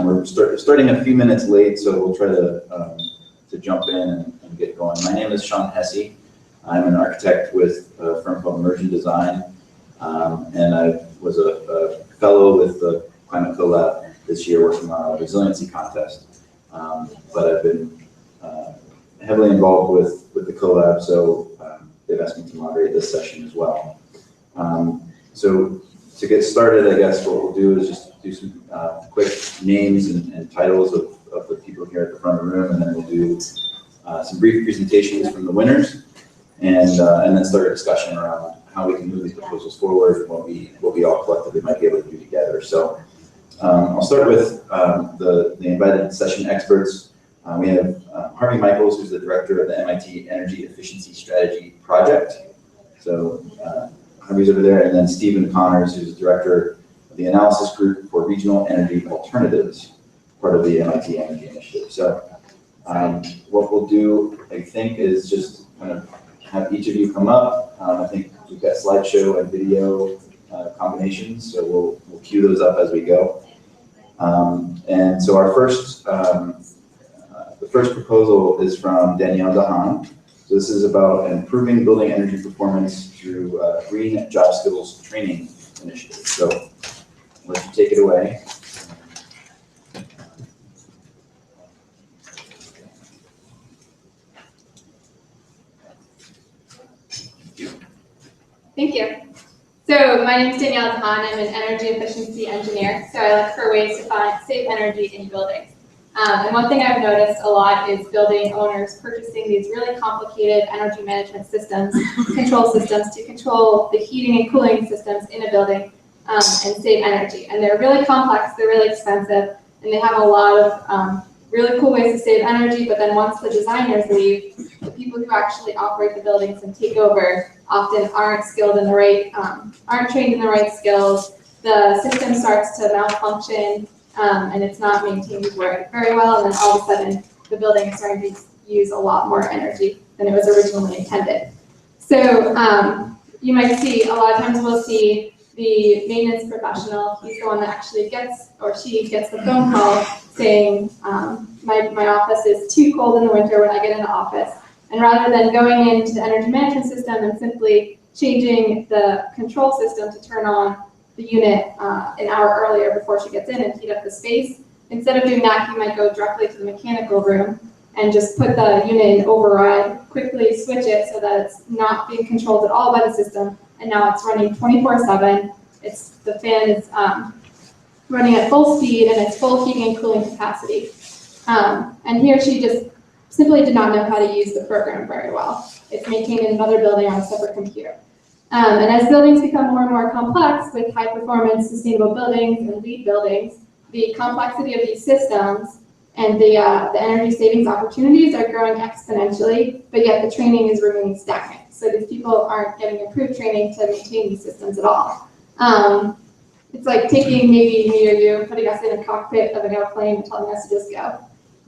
We're starting a few minutes late, so we'll try to jump in and get going. My name is Sean Hesse. I'm an architect with a firm called Immersion Design, and I was a fellow with the Climate CoLab this year working on a resiliency contest. But I've been heavily involved with the CoLab, so they've asked me to moderate this session as well. So to get started, I guess what we'll do is just do some quick names and titles of the people here at the front of the room, and then we'll do some brief presentations from the winners, and then start a discussion around how we can move these proposals forward and what we all collectively might be able to do together. So I'll start with the invited session experts. We have Harvey Michaels, who's the director of the MIT Energy Efficiency Strategy Project. So Harvey's over there, and then Stephen Connors, who's the director of the analysis group for regional energy alternatives, part of the MIT Energy Initiative. So what we'll do, I think, is just kind of have each of you come up. I think we've got slideshow and video combinations, so we'll cue those up as we go. And so our the first proposal is from Danielle-Dahan. So this is about improving building energy performance through green job skills training initiative. So I'll let you take it away. Thank you. So my name is Danielle-Dahan. I'm an energy efficiency engineer. So I look for ways to save energy in buildings. And one thing I've noticed a lot is building owners purchasing these really complicated energy management systems, control systems to control the heating and cooling systems in a building and save energy. And they're really complex, they're really expensive, and they have a lot of really cool ways to save energy. But then once the designers leave, the people who actually operate the buildings and take over often aren't skilled in the right, aren't trained in the right skills. The system starts to malfunction. And it's not maintained very well, and then all of a sudden the building is starting to use a lot more energy than it was originally intended. So you might see, a lot of times we'll see the maintenance professional, he's the one that actually gets, or she gets the phone call saying, my office is too cold in the winter when I get in the office. And rather than going into the energy management system and simply changing the control system to turn on the unit an hour earlier before she gets in and heat up the space. Instead of doing that, you might go directly to the mechanical room and just put the unit in override, quickly switch it so that it's not being controlled at all by the system, and now it's running 24/7. The fan is running at full speed and it's full heating and cooling capacity. And he or she just simply did not know how to use the program very well. It's maintained in another building on a separate computer. And as buildings become more and more complex with high performance sustainable buildings and LEED buildings, the complexity of these systems and the energy savings opportunities are growing exponentially, but yet the training is remaining stagnant. So these people aren't getting improved training to maintain these systems at all. It's like taking maybe me or you, putting us in a cockpit of an airplane and telling us to just go.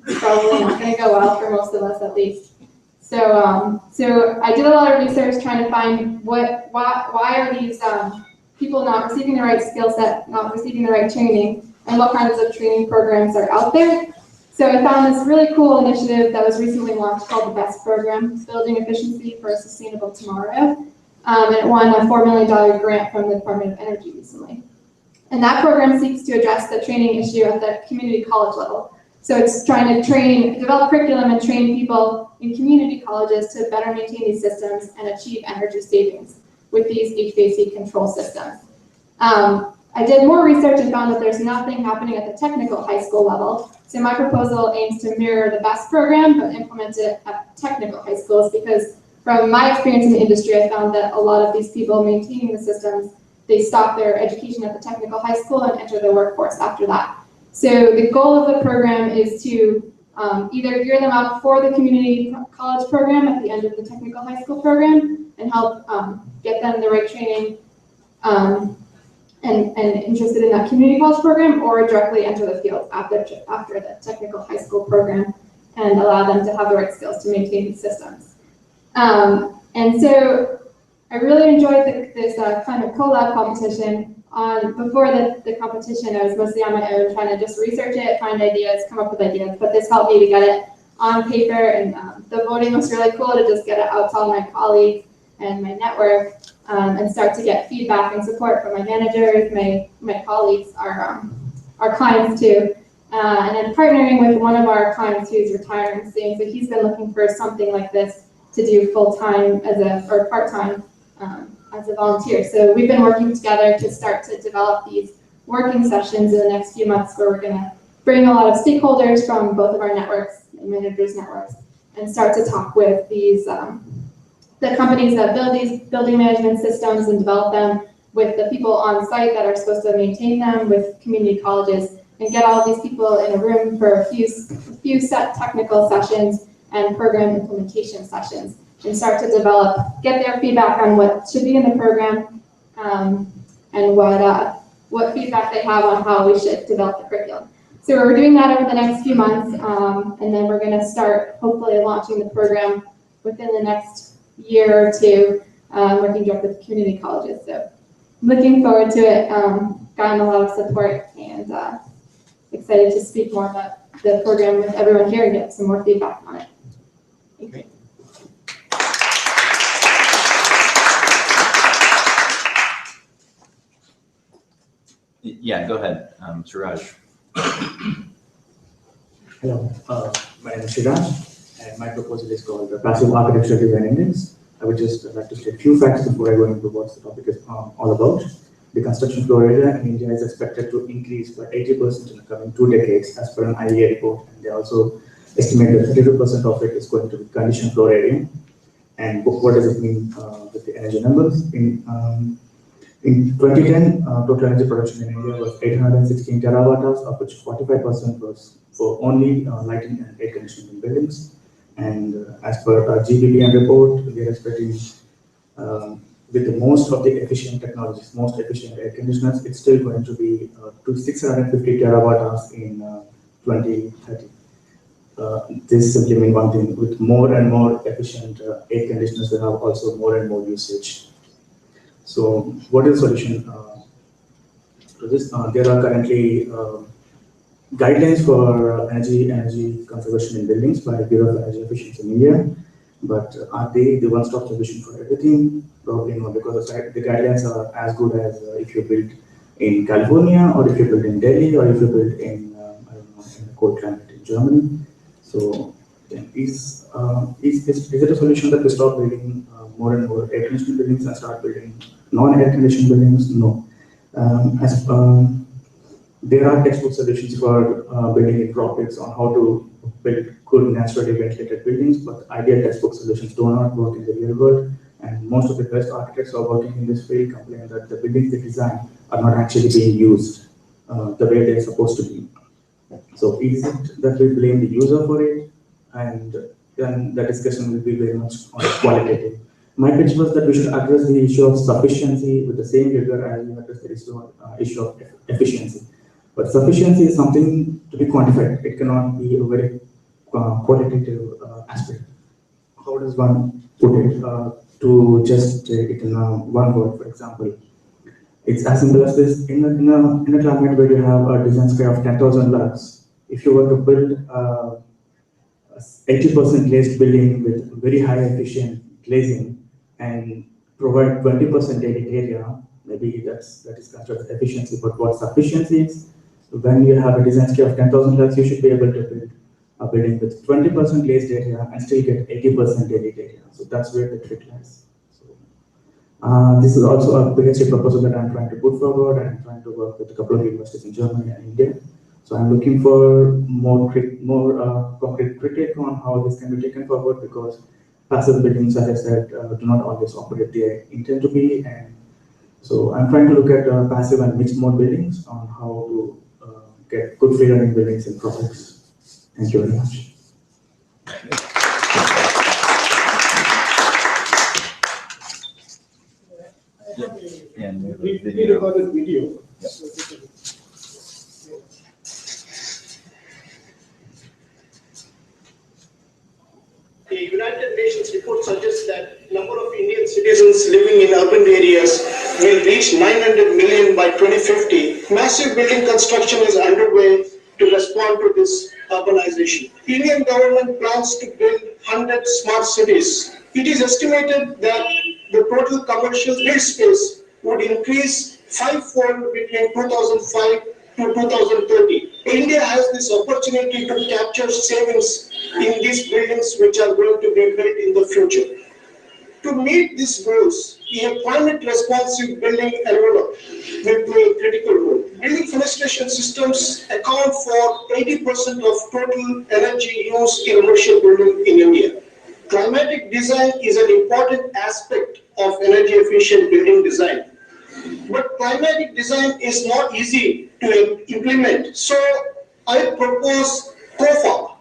It's probably not going to go well for most of us, at least. So, so I did a lot of research trying to find why are these people not receiving the right skill set, not receiving the right training, and what kinds of training programs are out there. So I found this really cool initiative that was recently launched called the BEST program, Building Efficiency for a Sustainable Tomorrow. And it won a $4 million grant from the Department of Energy recently. And that program seeks to address the training issue at the community college level. So it's trying to develop curriculum and train people in community colleges to better maintain these systems and achieve energy savings with these HVAC control systems. I did more research and found that there's nothing happening at the technical high school level. So my proposal aims to mirror the BEST program, but implement it at technical high schools, because from my experience in the industry, I found that a lot of these people maintaining the systems, they stop their education at the technical high school and enter the workforce after that. So the goal of the program is to either gear them up for the community college program at the end of the technical high school program and help get them the right training and interested in that community college program, or directly enter the field after the technical high school program and allow them to have the right skills to maintain these systems. And so I really enjoyed this Climate CoLab competition before the competition, I was mostly on my own, trying to just research it, find ideas, come up with ideas. But this helped me to get it on paper, and the voting was really cool to just get it out to all my colleagues and my network, and start to get feedback and support from my managers, my colleagues, our clients too. And then partnering with one of our clients who's retiring soon, so he's been looking for something like this to do full-time or part-time as a volunteer. So we've been working together to start to develop these working sessions in the next few months, where we're going to bring a lot of stakeholders from both of our networks, managers' networks, and start to talk with these the companies that build these building management systems and develop them, with the people on site that are supposed to maintain them, with community colleges, and get all of these people in a room for a few set technical sessions and program implementation sessions, and start to get their feedback on what should be in the program, and what feedback they have on how we should develop the curriculum. So we're doing that over the next few months, and then we're going to start hopefully launching the program within the next year or two, working directly with community colleges. So looking forward to it, gotten a lot of support, and excited to speak more about the program with everyone here and get some more feedback on it. Thank you. Yeah, go ahead, Sriraj. Hello, my name is Sriraj, and my proposal is called the Passive Architectural Design Index. I would just like to state a few facts before I go into what the topic is all about. The construction floor area in India is expected to increase by 80% in the coming 2 decades, as per an IEA report, and they also estimate that 32% of it is going to be conditioned floor area. And what does it mean with the energy numbers? In 2010, total energy production in India was 816 terawatt hours, of which 45% was for only lighting and air conditioning in buildings. And as per our GPPM report, we are expecting with the most of the efficient technologies, most efficient air conditioners, it's still going to be to 650 terawatt hours in 2030. This simply means one thing: with more and more efficient air conditioners, we have also more and more usage. So, what is the solution to this? There are currently guidelines for energy conservation in buildings by Bureau of Energy Efficiency in India, but are they the one-stop solution for everything? Probably not, because the guidelines are as good as if you build in California, or if you build in Delhi, or if you build in I don't know, in a cold climate in Germany. So, is it a solution that we stop building more and more air conditioned buildings and start building non-air conditioned buildings? No. There are textbook solutions for building in tropics on how to build good naturally ventilated buildings, but ideal textbook solutions do not work in the real world. And most of the best architects who are working in this field complain that the buildings they design are not actually being used the way they're supposed to be. So is it that we blame the user for it? And then the discussion will be very much on qualitative. My pitch was that we should address the issue of sufficiency with the same rigor as we address the issue of efficiency. But sufficiency is something to be quantified. It cannot be a very qualitative aspect. How does one put it? To just take it in one word, for example, it's as simple as this: in a climate where you have a design square of 10,000 lux, if you were to build 80% glazed building with very high efficient glazing and provide 20% daily area, maybe that is considered efficiency. But what sufficiency is, when you have a design scale of 10,000 lux, you should be able to build a building with 20% glazed area and still get 80% daily area. So that's where the trick lies. So, this is also a PhD proposal that I'm trying to put forward. I'm trying to work with a couple of universities in Germany and India. So I'm looking for more concrete critique on how this can be taken forward, because passive buildings, as I said, do not always operate the intend to be. And so I'm trying to look at passive and mixed mode buildings on how to get good free running buildings in projects. Thank you very much. Pre-recorded video. Yep. The United Nations report suggests that number of Indian citizens living in urban areas will reach 900 million by 2050. Massive building construction is underway to respond to this urbanization. Indian government plans to build 100 smart cities. It is estimated that the total commercial build space would increase fivefold between 2005 to 2030. India has this opportunity to capture savings in these buildings which are going to be built in the future. To meet these goals, a climate responsive building envelope will play a critical role. Building fenestration systems account for 80% of total energy used in commercial building in India. Climatic design is an important aspect of energy efficient building design. But climatic design is not easy to implement. So I propose COFA,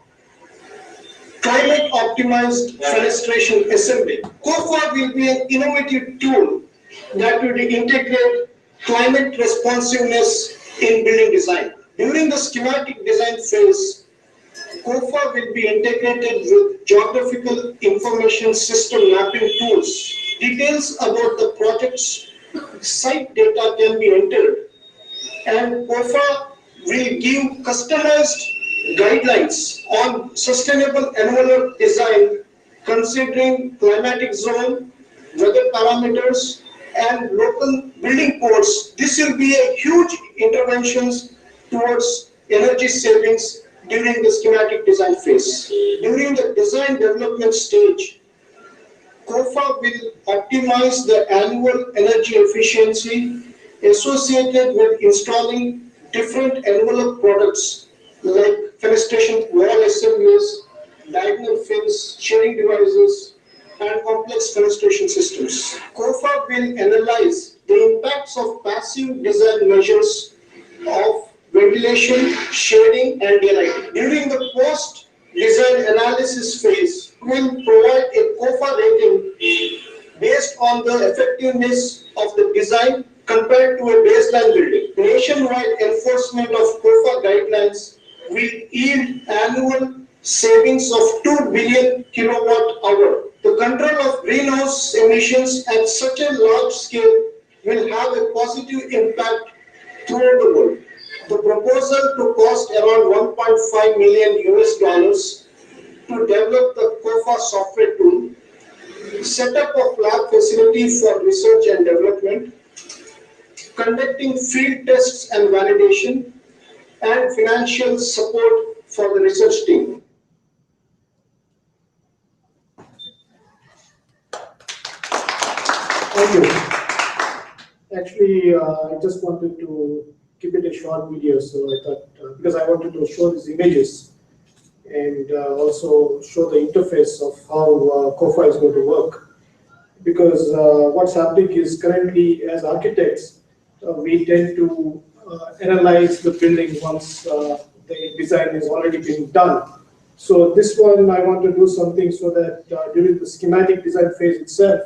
Climate Optimized Fenestration Assembly. COFA will be an innovative tool that will integrate climate responsiveness in building design. During the schematic design phase, COFA will be integrated with geographical information system mapping tools. Details about the project's site data can be entered, and COFA will give customized guidelines on sustainable envelope design considering climatic zone, weather parameters, and local building codes. This will be a huge interventions towards energy savings during the schematic design phase. During the design development stage, COFA will optimize the annual energy efficiency associated with installing different envelope products like fenestration wall assemblies, diagonal fins, shading devices, and complex fenestration systems. COFA will analyze the impacts of passive design measures of ventilation, shading, and daylighting. During the post-design analysis phase, we will provide a COFA rating based on the effectiveness of the design compared to a baseline building. Nationwide enforcement of COFA guidelines will yield annual savings of 2 billion kilowatt hour. The control of greenhouse emissions at such a large scale will have a positive impact throughout the world. The proposal to cost around $1.5 million US to develop the COFA software tool, setup of lab facility for research and development, conducting field tests and validation, and financial support for the research team. Thank you. Actually, I just wanted to keep it a short video, so I thought, because I wanted to show these images and also show the interface of how COFA is going to work. Because what's happening is currently, as architects, we tend to analyze the building once the design has already been done. So this one, I want to do something so that during the schematic design phase itself,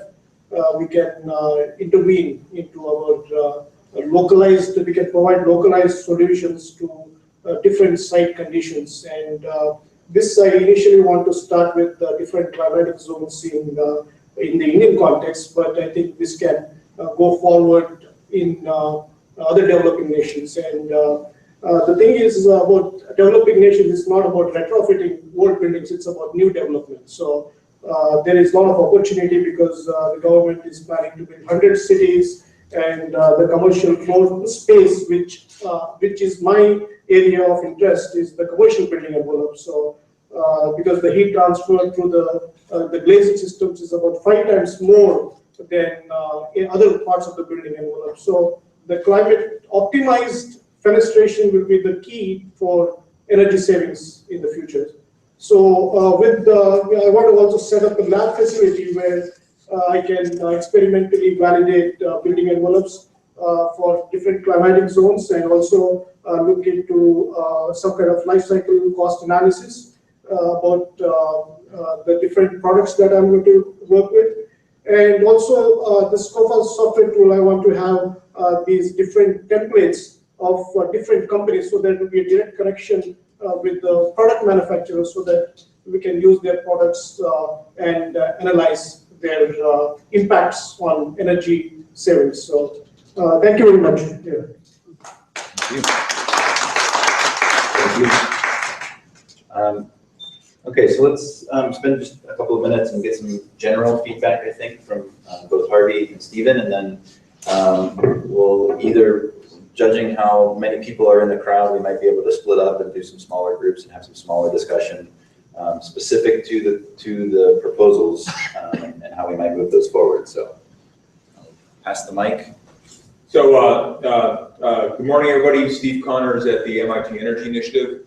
we can intervene into our localized, we can provide localized solutions to different site conditions. And this I initially want to start with different climatic zones in the Indian context, but I think this can go forward in other developing nations. And the thing is about developing nations, it's not about retrofitting old buildings, it's about new development. So there is a lot of opportunity because the government is planning to build 100 cities, and the commercial floor space, which is my area of interest, is the commercial building envelope. So because the heat transfer through the glazing systems is about 5 times more than in other parts of the building envelope. So the climate optimized fenestration will be the key for energy savings in the future. So I want to also set up a lab facility where I can experimentally validate building envelopes for different climatic zones, and also look into some kind of life cycle cost analysis about the different products that I'm going to work with. And also this COFA software tool, I want to have these different templates of different companies, so there will be a direct connection with the product manufacturers, so that we can use their products and analyze their impacts on energy savings. So thank you very much. Yeah. Thank you. Okay, so let's spend just a couple of minutes and get some general feedback, I think, from both Harvey and Stephen, and then we'll either, judging how many people are in the crowd, we might be able to split up and do some smaller groups and have some smaller discussion specific to the proposals and how we might move those forward. So I'll pass the mic. So good morning, everybody. Steve Connors at the MIT Energy Initiative.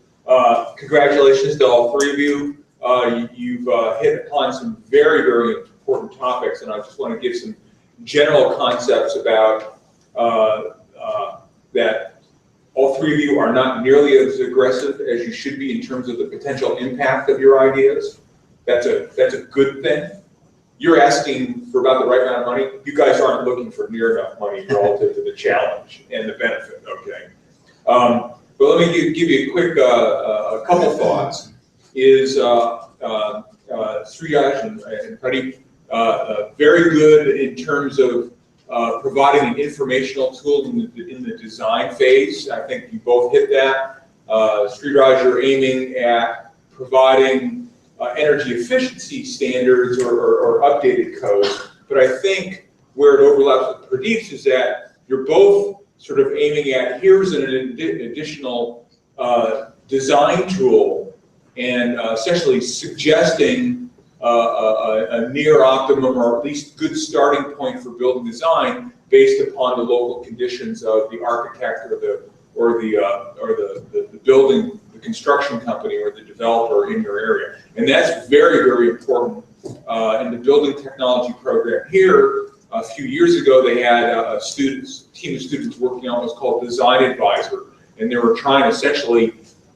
Congratulations to all three of you. You've hit upon some very, very important topics, and I just want to give some general concepts about that. All three of you are not nearly as aggressive as you should be in terms of the potential impact of your ideas. That's a good thing. You're asking for about the right amount of money. You guys aren't looking for near enough money relative to the challenge and the benefit, okay? But let me give you a quick, a couple thoughts. Is Sriraj and Pradeep very good in terms of providing an informational tool in the design phase. I think you both hit that. Sriraj, you're aiming at providing energy efficiency standards or updated codes. But I think where it overlaps with Pradeep's is that you're both sort of aiming at, here's an additional design tool and essentially suggesting a near optimum or at least good starting point for building design based upon the local conditions of the architect or the building, the construction company or the developer in your area. And that's very, very important in the building technology program here. A few years ago, they had a team of students working on what's called Design Advisor, and they were trying to essentially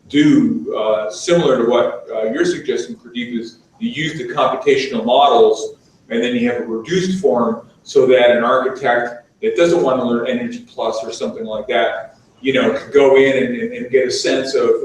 do similar to what you're suggesting, Pradeep, is you use the computational models and then you have a reduced form so that an architect that doesn't want to learn Energy Plus or something like that, you know, could go in and get a sense of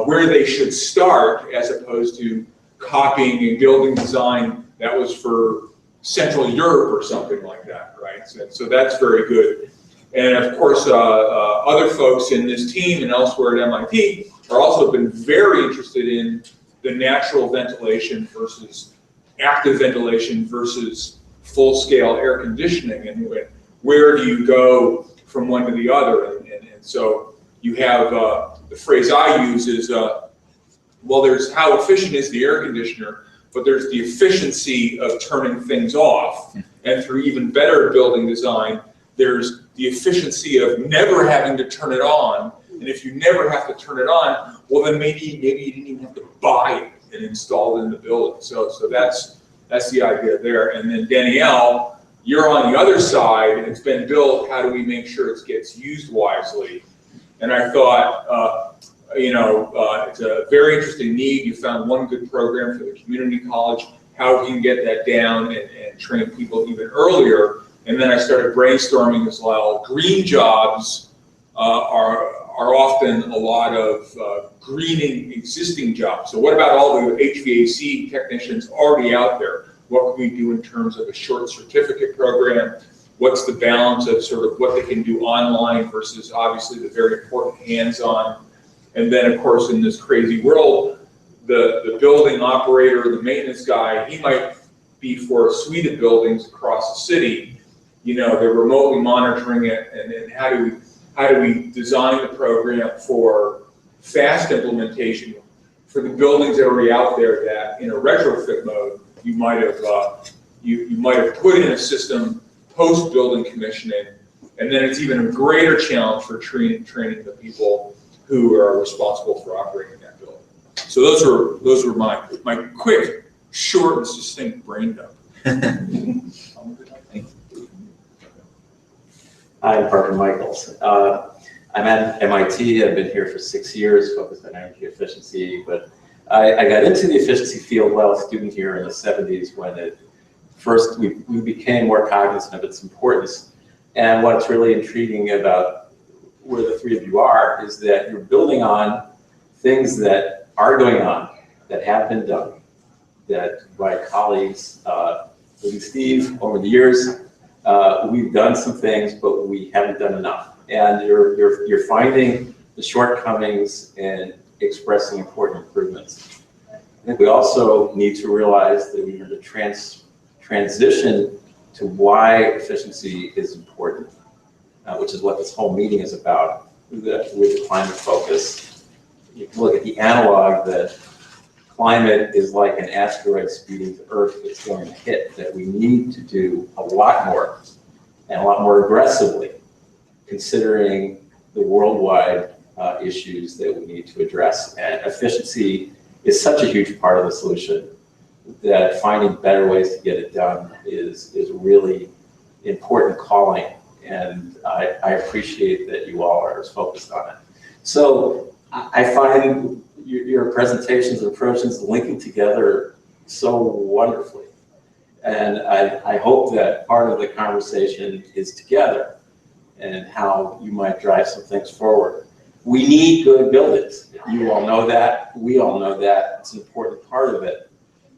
where they should start as opposed to copying a building design that was for Central Europe or something like that, right? So that's very good. And of course, other folks in this team and elsewhere at MIT are also been very interested in the natural ventilation versus active ventilation versus full-scale air conditioning, and where do you go from one to the other? And so you have the phrase I use is, well, there's how efficient is the air conditioner, but there's the efficiency of turning things off. And through even better building design, there's the efficiency of never having to turn it on. And if you never have to turn it on, well, then maybe you didn't even have to buy it and install it in the building. So that's the idea there. And then Danielle, you're on the other side, and it's been built. How do we make sure it gets used wisely? And I thought, it's a very interesting need. You found one good program for the community college. How can you get that down and train people even earlier? And then I started brainstorming as well. Green jobs are often a lot of greening existing jobs. So what about all the HVAC technicians already out there? What can we do in terms of a short certificate program? What's the balance of sort of what they can do online versus obviously the very important hands-on? And then of course in this crazy world, the building operator, the maintenance guy, he might be for a suite of buildings across the city. You know, they're remotely monitoring it, and then how do we design the program for fast implementation for the buildings that are already out there that in a retrofit mode you might have you might have put in a system post building commissioning, and then it's even a greater challenge for training the people who are responsible for operating that building. So those were my quick, short, and succinct brain dump. I'm Parker Michaels. I'm at MIT. I've been here for 6 years, focused on energy efficiency, but I got into the efficiency field while a student here in the 70s when we became more cognizant of its importance. And what's really intriguing about where the three of you are is that you're building on things that are going on, that have been done. that my colleagues, including Steve, over the years, we've done some things, but we haven't done enough. And you're finding the shortcomings and expressing important improvements. I think we also need to realize that we need to transition to why efficiency is important, which is what this whole meeting is about, with the climate focus. You can look at the analog that climate is like an asteroid speeding to Earth that's going to hit, that we need to do a lot more and a lot more aggressively, considering the worldwide issues that we need to address. And efficiency is such a huge part of the solution that finding better ways to get it done is really important calling. And I appreciate that you all are as focused on it. So I find your presentations and approaches linking together so wonderfully. And I hope that part of the conversation is together and how you might drive some things forward. We need good buildings. You all know that. We all know that. It's an important part of it.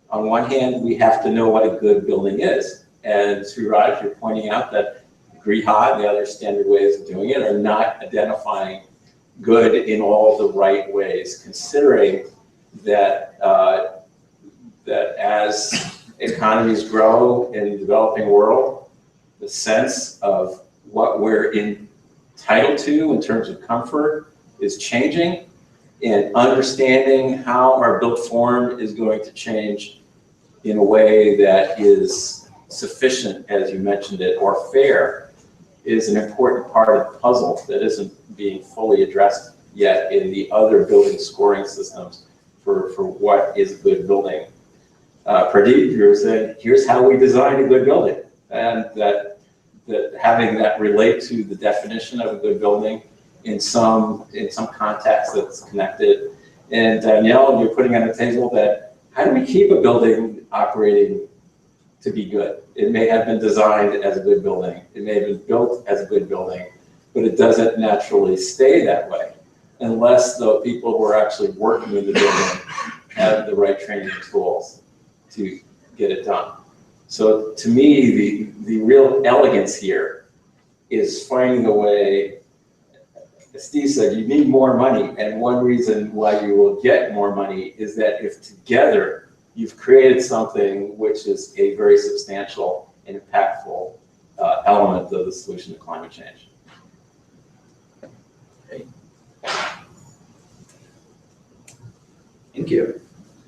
On one hand, we have to know what a good building is. And Sriraj, you're pointing out that Griha and the other standard ways of doing it are not identifying good in all the right ways, considering that that as economies grow in the developing world, the sense of what we're entitled to in terms of comfort is changing, and understanding how our built form is going to change in a way that is sufficient, as you mentioned it, or fair, is an important part of the puzzle that isn't being fully addressed yet in the other building scoring systems for what is a good building. Pradeep, you're saying, here's how we design a good building, and that having that relate to the definition of a good building in some context that's connected. And Danielle, you're putting on the table that how do we keep a building operating to be good? It may have been designed as a good building, it may have been built as a good building, but it doesn't naturally stay that way unless the people who are actually working in the building have the right training and tools to get it done. So to me, the real elegance here is finding a way. As Steve said, you need more money, and one reason why you will get more money is that if together you've created something which is a very substantial and impactful element of the solution to climate change. Thank you.